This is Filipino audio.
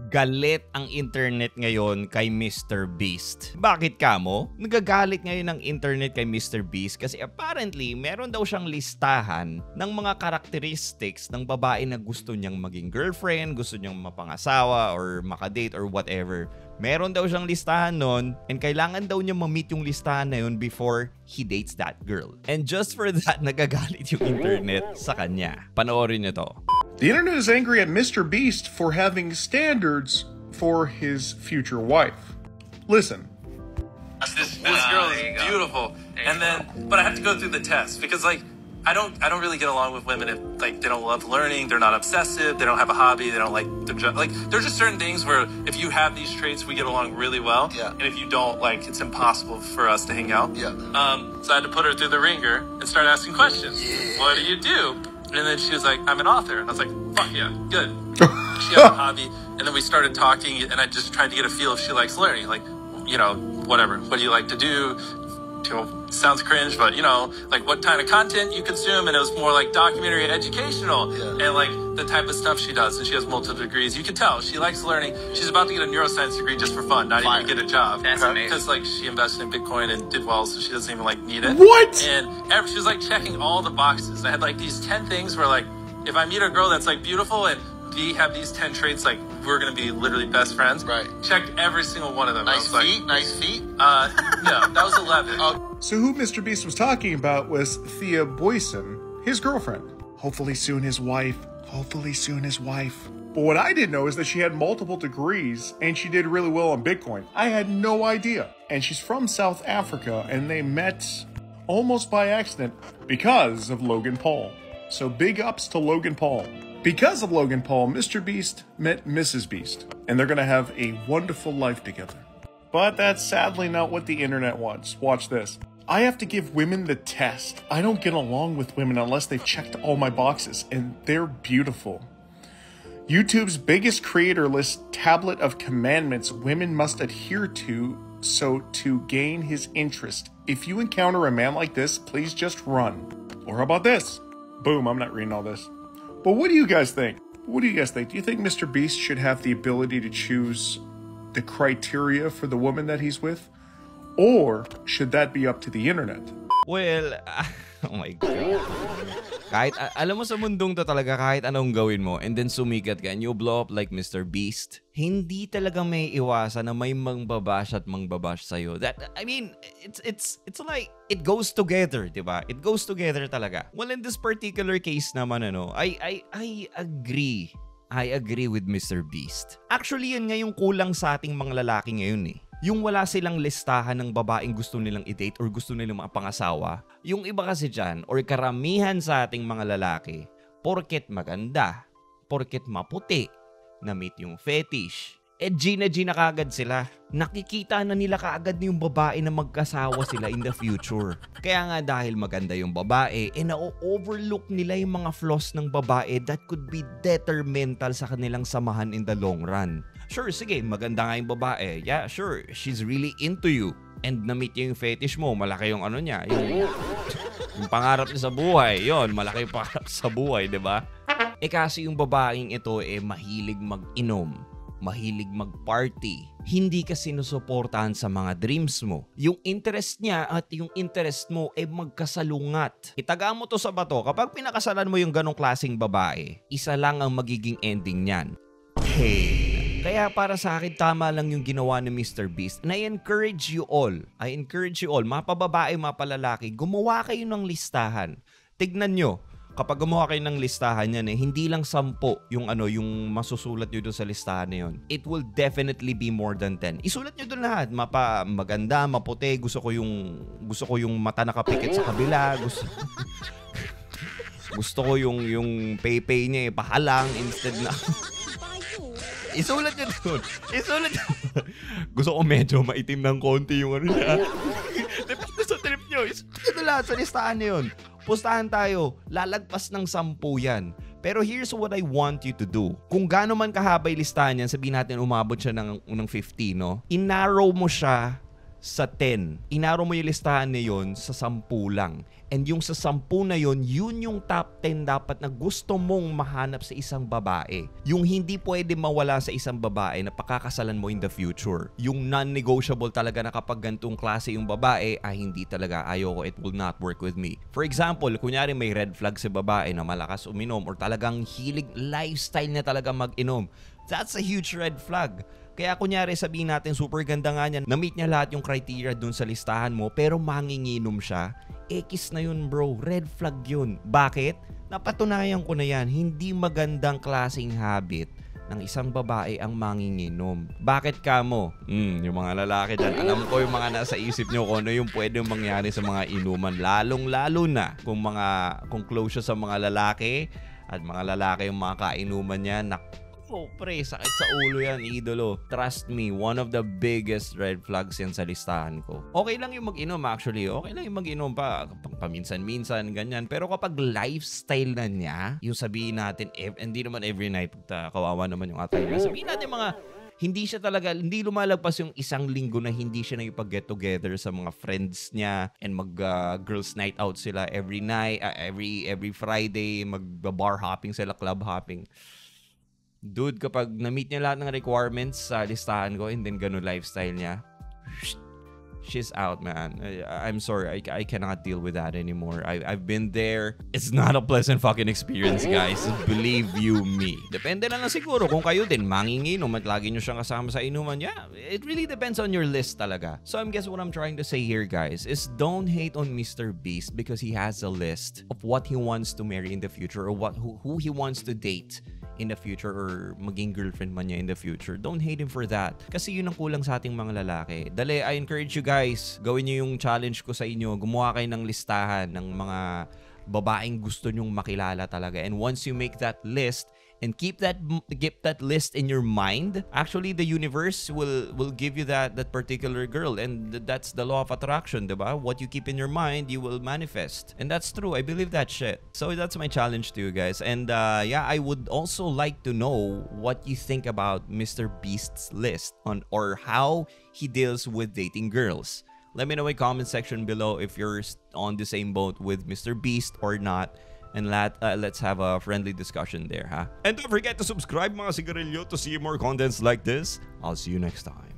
Galit ang internet ngayon kay Mr. Beast. Bakit kamo? Nagagalit ngayon ang internet kay Mr. Beast kasi apparently meron daw siyang listahan ng mga characteristics ng babae na gusto niyang maging girlfriend, gusto niyang mapangasawa or makadate or whatever. Meron daw siyang listahan nun and kailangan daw niya ma-meet yung listahan na yun before he dates that girl. And just for that, nagagalit yung internet sa kanya. Panoorin niyo to. The internet is angry at Mr. Beast for having standards for his future wife. Listen. This girl is beautiful, and then, but I have to go through the test because, like, I don't really get along with women if, like, they don't love learning, they're not obsessive, they don't have a hobby, they don't like there's just certain things where if you have these traits, we get along really well. Yeah. And if you don't, like, it's impossible for us to hang out. Yeah. So I had to put her through the ringer and start asking questions. Yeah. What do you do? And then she was like, I'm an author. And I was like, fuck yeah, good. She has a hobby. And then we started talking, and I just tried to get a feel if she likes learning. Like, you know, whatever. What do you like to do? You know, sounds cringe, but, you know, like what kind of content you consume. And it was more like documentary educational. Yeah. And like the type of stuff she does. And she has multiple degrees. You can tell she likes learning. She's about to get a neuroscience degree just for fun, not even to get a job. That's amazing. Because like she invested in Bitcoin and did well, so she doesn't even like need it. What? And she was like checking all the boxes. I had like these 10 things where like, if I meet a girl that's like beautiful and we have these 10 traits, like we're gonna be literally best friends. Right. Checked every single one of them. Nice feet, nice feet. No, that was 11. So who Mr. Beast was talking about was Thea Boyson, his girlfriend. Hopefully soon his wife. Hopefully soon his wife. But what I didn't know is that she had multiple degrees and she did really well on Bitcoin. I had no idea. And she's from South Africa and they met almost by accident because of Logan Paul. So big ups to Logan Paul. Because of Logan Paul, Mr. Beast met Mrs. Beast. And they're going to have a wonderful life together. But that's sadly not what the internet wants. Watch this. I have to give women the test. I don't get along with women unless they've checked all my boxes, and they're beautiful. YouTube's biggest creator lists tablet of commandments women must adhere to so to gain his interest. If you encounter a man like this, please just run. Or how about this? Boom, I'm not reading all this. But what do you guys think? What do you guys think? Do you think Mr. Beast should have the ability to choose the criteria for the woman that he's with? Or should that be up to the internet? Well, oh my God. Kahit, alam mo sa mundong to talaga, kahit anong gawin mo and then sumikat ka and you blow up like Mr. Beast, hindi talaga may iwasan na may mangbabash at mangbabash sa'yo. That, I mean, it's like, it goes together, diba? It goes together talaga. Well, in this particular case naman, I agree. I agree with Mr. Beast. Actually, yun nga yung kulang sa ating mga lalaki ngayon eh. Yung wala silang listahan ng babaeng gusto nilang i-date or gusto nilang mapangasawa. Yung iba kasi dyan, or karamihan sa ating mga lalaki, porket maganda, porket maputi, na-meet yung fetish, G na kaagad sila. Nakikita na nila kaagad yung babae na magkasawa sila in the future. Kaya nga dahil maganda yung babae, na-overlook nila yung mga flaws ng babae that could be detrimental sa kanilang samahan in the long run. Sure, sige, maganda nga yung babae. Yeah, sure, she's really into you. And na-meet yung fetish mo, malaki yung ano niya, yung pangarap niya sa buhay. Yon, malaki yung pangarap sa buhay, diba? Kasi yung babaeng ito mahilig mag-inom, mahilig mag-party. Hindi ka sinusuportahan sa mga dreams mo. Yung interest niya at yung interest mo magkasalungat. Itaga mo to sa bato. Kapag pinakasalan mo yung ganong klaseng babae, isa lang ang magiging ending niyan. Hey. Kaya para sa akin, tama lang yung ginawa ni Mr. Beast. And I encourage you all, mapababae, mapalalaki, gumawa kayo ng listahan. Tignan nyo, kapag gumawa kayo ng listahan yan, hindi lang 10 yung masusulat nyo doon sa listahan na yun. It will definitely be more than 10. Isulat nyo doon lahat. Maganda, maputi, gusto ko yung mata nakapikit sa kabila, gusto ko yung pay niya pahalang instead na... Isulat nyo doon. Gusto ko medyo maitim ng konti yung ano niya. Depende sa trip nyo. Isulat nyo lahat sa listahan na yun. Pustahan tayo. Lalagpas ng 10 yan. Pero here's what I want you to do. Kung gaano man kahaba yung listahan yan, sabihin natin umabot siya ng 50, no? I-narrow mo siya sa 10. Inaro mo yung listahan na yun sa 10 lang. And yung sa 10 na yun, yun yung top 10 dapat na gusto mong mahanap sa isang babae. Yung hindi pwede mawala sa isang babae na pakakasalan mo in the future. Yung non-negotiable talaga na kapag ganitong klase yung babae, hindi talaga, ayoko, it will not work with me. For example, kunyari may red flag sa babae na malakas uminom or talagang hilig lifestyle niya talaga mag-inom. That's a huge red flag. Kaya kunyari sabihin natin super ganda nga niya, na-meet niya lahat yung criteria dun sa listahan mo pero manginginom siya, X na yun bro, red flag yun. Bakit? Napatunayan ko na yan, hindi magandang klaseng habit ng isang babae ang manginginom. Bakit ka mo? Yung mga lalaki dyan, alam ko yung mga nasa isip nyo kung ano yung pwedeng mangyari sa mga inuman, lalong-lalo na kung close siya sa mga lalaki at mga lalaki yung mga kainuman niya. Pre, sakit sa ulo yan, idolo. Trust me, one of the biggest red flags yan sa listahan ko. Okay lang yung mag-inom actually. Okay lang yung mag-inom pa. Paminsan-minsan, ganyan. Pero kapag lifestyle na niya, yung sabihin natin, hindi naman every night, kawawa naman yung atay niya. Sabihin natin hindi lumalagpas yung isang linggo na hindi siya nakipag-get together sa mga friends niya and mag-girls night out sila every night, every Friday, mag-bar hopping sila, club hopping. Dude, kapag na-meet niya lahat ng requirements sa listahan ko and then ganun lifestyle niya, she's out, man. I'm sorry, I cannot deal with that anymore. I've been there. It's not a pleasant fucking experience, guys. Believe you me. Depende na lang siguro kung kayo din manginginom at lagi nyo siyang kasama sa inuman. Yeah, it really depends on your list talaga. So I guess what I'm trying to say here, guys, is don't hate on Mr. Beast because he has a list of what he wants to marry in the future or who he wants to date in the future or maging girlfriend man niya in the future. Don't hate him for that. Kasi yun ang kulang sa ating mga lalaki. Dali, I encourage you guys, gawin niyo yung challenge ko sa inyo. Gumawa kayo ng listahan ng mga babaeng gusto nyong makilala talaga. And once you make that list, and keep that list in your mind, actually the universe will give you that particular girl, and that's the law of attraction, diba? What you keep in your mind, you will manifest. And that's true. I believe that shit. So that's my challenge to you guys. And yeah, I would also like to know what you think about Mr. Beast's list or how he deals with dating girls. Let me know in the comment section below if you're on the same boat with Mr. Beast or not. And let's have a friendly discussion there, huh? And don't forget to subscribe, mga sigarilyo, to see more contents like this. I'll see you next time.